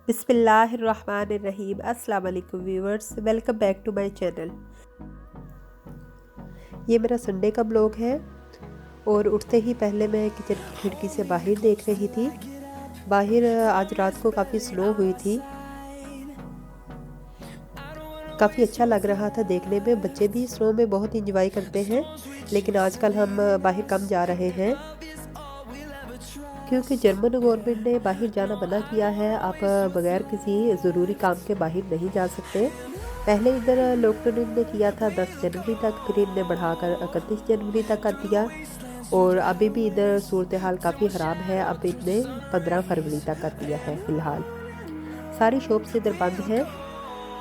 बिस्मिल्लाहिर्रहमानिर्रहीम। अस्सलाम वालेकुम viewers, welcome back to my channel. ये मेरा संडे का ब्लॉग है और उठते ही पहले मैं किचन की खिड़की से बाहर देख रही थी। बाहर आज रात को काफ़ी स्नो हुई थी, काफ़ी अच्छा लग रहा था देखने में। बच्चे भी स्नो में बहुत इंजॉय करते हैं, लेकिन आजकल हम बाहर कम जा रहे हैं क्योंकि जर्मन गवर्नमेंट ने बाहर जाना मना किया है। आप बगैर किसी ज़रूरी काम के बाहर नहीं जा सकते। पहले इधर लॉकडाउन ने किया था 10 जनवरी तक, फिर इनने बढ़ाकर 31 जनवरी तक कर दिया और अभी भी इधर सूरत हाल काफ़ी ख़राब है। अब इनने 15 फरवरी तक कर दिया है। फ़िलहाल सारी शॉप्स इधर बंद हैं।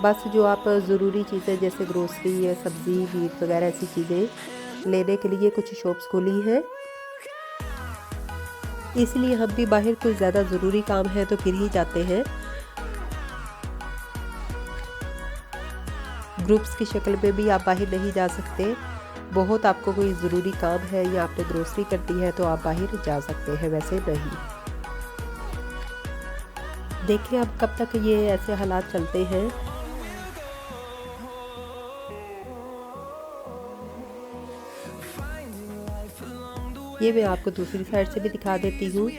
बस जो आप ज़रूरी चीज़ें जैसे ग्रोसरी या सब्ज़ी मीट वगैरह ऐसी चीज़ें लेने के लिए कुछ शॉप्स खुली हैं, इसलिए हम भी बाहर कोई ज़्यादा ज़रूरी काम है तो फिर ही जाते हैं। ग्रुप्स की शक्ल में भी आप बाहर नहीं जा सकते। बहुत आपको कोई ज़रूरी काम है या आपने ग्रोसरी करनी है तो आप बाहर जा सकते हैं, वैसे नहीं। देखिए अब कब तक ये ऐसे हालात चलते हैं। ये मैं आपको दूसरी साइड से भी दिखा देती हूँ।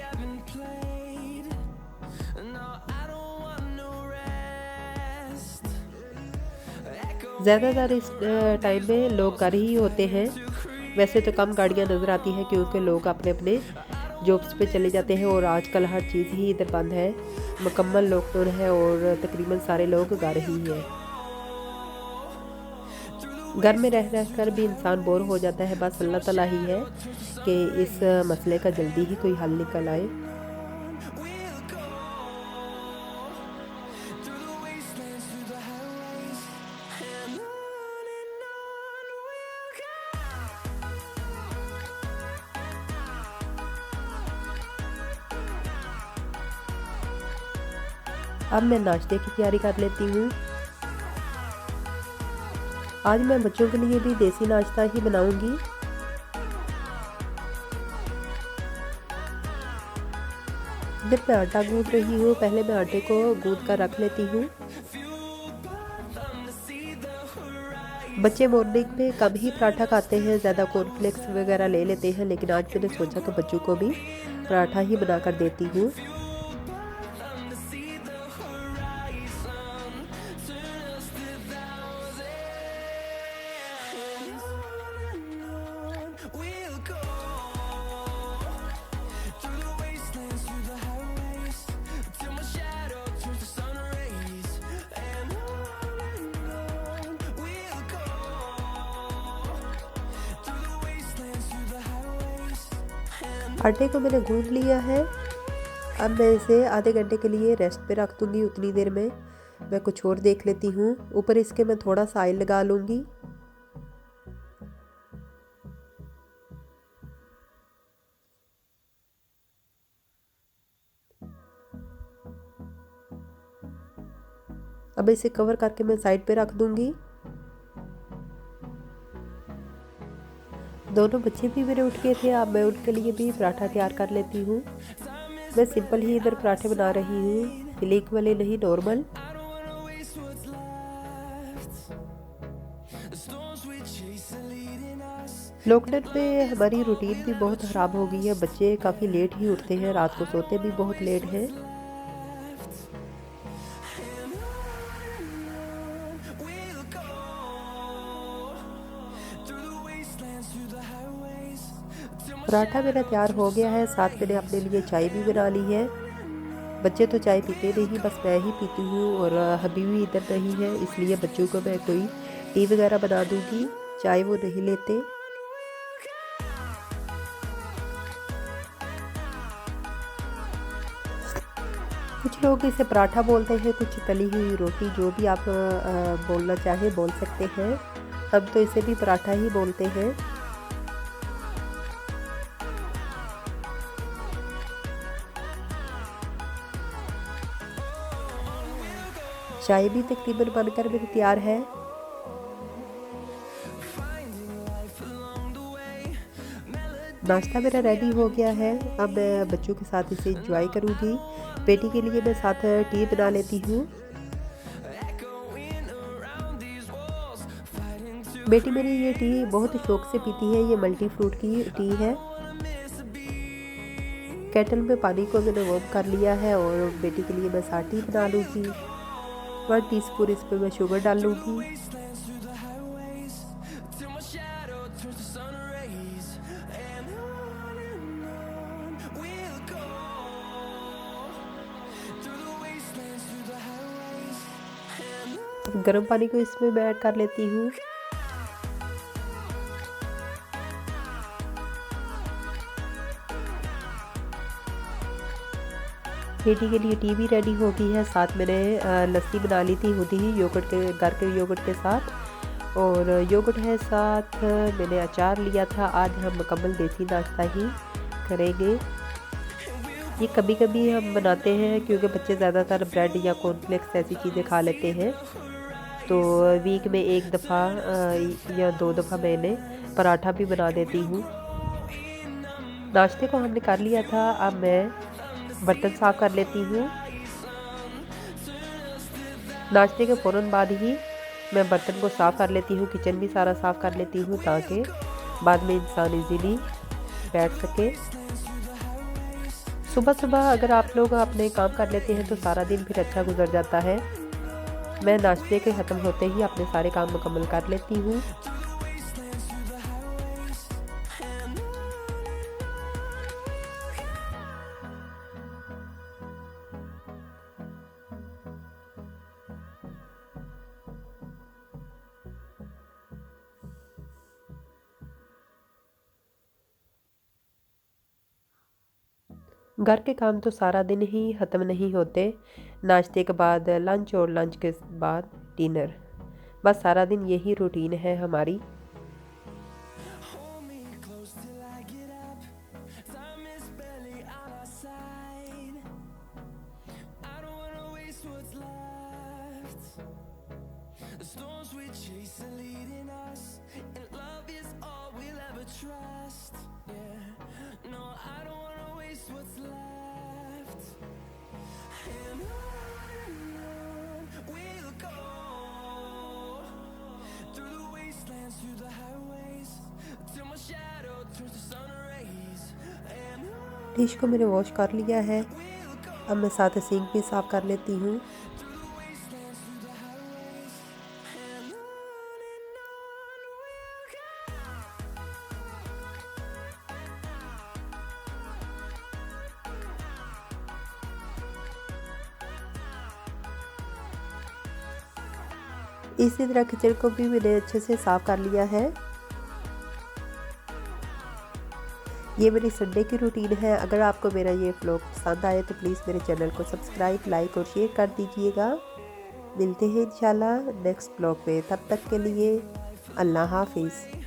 ज़्यादातर इस टाइम में लोग घर ही होते हैं। वैसे तो कम गाड़ियाँ नज़र आती हैं क्योंकि लोग अपने अपने जॉब्स पे चले जाते हैं और आजकल हर चीज़ ही इधर बंद है। मुकम्मल लॉकडाउन है और तकरीबन सारे लोग घर ही हैं। घर में रह रह कर भी इंसान बोर हो जाता है। बस अल्लाह ताला ही है कि इस मसले का जल्दी ही कोई हल निकल आए। अब मैं नाश्ते की तैयारी कर लेती हूँ। आज मैं बच्चों के लिए भी देसी नाश्ता ही बनाऊंगी। इधर मैं आटा गूंद रही हूँ। पहले मैं आटे को गूंद कर रख लेती हूँ। बच्चे मॉर्निंग में कम ही पराठा खाते हैं, ज़्यादा कॉर्नफ्लेक्स वगैरह ले लेते हैं, लेकिन आज मैंने सोचा कि बच्चों को भी पराठा ही बना कर देती हूँ। आटे को मैंने गूंद लिया है। अब मैं इसे आधे घंटे के लिए रेस्ट पे रख दूंगी। उतनी देर में मैं कुछ और देख लेती हूँ। ऊपर इसके मैं थोड़ा सा ऑयल लगा लूँगी। अब इसे कवर करके मैं साइड पे रख दूंगी। दोनों बच्चे भी मेरे उठ गए थे। अब मैं उनके लिए भी पराठा तैयार कर लेती हूँ। मैं सिंपल ही इधर पराठे बना रही हूँ, फिलिंग वाले नहीं, नॉर्मल। लॉकडाउन में हमारी रूटीन भी बहुत ख़राब हो गई है। बच्चे काफ़ी लेट ही उठते हैं, रात को सोते भी बहुत लेट हैं। पराठा मेरा तैयार हो गया है। साथ मैंने अपने लिए चाय भी बना ली है। बच्चे तो चाय पीते नहीं, बस मैं ही पीती हूँ और अभी भी इधर नहीं है, इसलिए बच्चों को मैं कोई टी वगैरह बना दूँगी। चाय वो नहीं लेते। कुछ लोग इसे पराठा बोलते हैं, कुछ तली हुई रोटी, जो भी आप बोलना चाहें बोल सकते हैं। हम तो इसे भी पराठा ही बोलते हैं। चाय भी तकरीबन बनकर मेरी तैयार है। नाश्ता मेरा रेडी हो गया है। अब मैं बच्चों के साथ इसे एंजॉय करूँगी। बेटी के लिए मैं साथ टी बना लेती हूँ। बेटी मेरी ये टी बहुत शौक से पीती है। ये मल्टी फ्रूट की टी है। केटल में पानी को मैंने वार्म कर लिया है और बेटी के लिए मैं साथ टी बना लूँगी। 1 टीस्पून इसमें मैं शुगर डाल लूँगी। गर्म पानी को इसमें मैं ऐड कर लेती हूँ। बेटी के लिए टी भी रेडी हो गई है। साथ मैंने लस्सी बना ली थी खुद ही योगर्ट के, घर के योगर्ट के साथ। और योगर्ट है साथ मैंने अचार लिया था। आज हम मुकम्मल देसी नाश्ता ही करेंगे। ये कभी कभी हम बनाते हैं क्योंकि बच्चे ज़्यादातर ब्रेड या कॉर्नफ्लेक्स ऐसी चीज़ें खा लेते हैं, तो वीक में 1 दफ़ा या 2 दफ़ा मैंने पराठा भी बना देती हूँ। नाश्ते को हमने कर लिया था। अब मैं बर्तन साफ़ कर लेती हूँ। नाश्ते के फ़ौरन बाद ही मैं बर्तन को साफ़ कर लेती हूँ। किचन भी सारा साफ़ कर लेती हूँ ताकि बाद में इंसान इजीली बैठ सके। सुबह सुबह अगर आप लोग अपने काम कर लेते हैं तो सारा दिन फिर अच्छा गुजर जाता है। मैं नाश्ते के ख़त्म होते ही अपने सारे काम मुकम्मल कर लेती हूँ। घर के काम तो सारा दिन ही ख़त्म नहीं होते। नाश्ते के बाद लंच और लंच के बाद डिनर, बस सारा दिन यही रूटीन है हमारी। डिश को मैंने वॉश कर लिया है। अब मैं साथ सिंक भी साफ़ कर लेती हूँ। इसी तरह किचन को भी मैंने अच्छे से साफ़ कर लिया है। ये मेरी संडे की रूटीन है। अगर आपको मेरा ये व्लॉग पसंद आए तो प्लीज़ मेरे चैनल को सब्सक्राइब, लाइक और शेयर कर दीजिएगा। मिलते हैं इंशाल्लाह नेक्स्ट व्लॉग में। तब तक के लिए अल्लाह हाफिज़।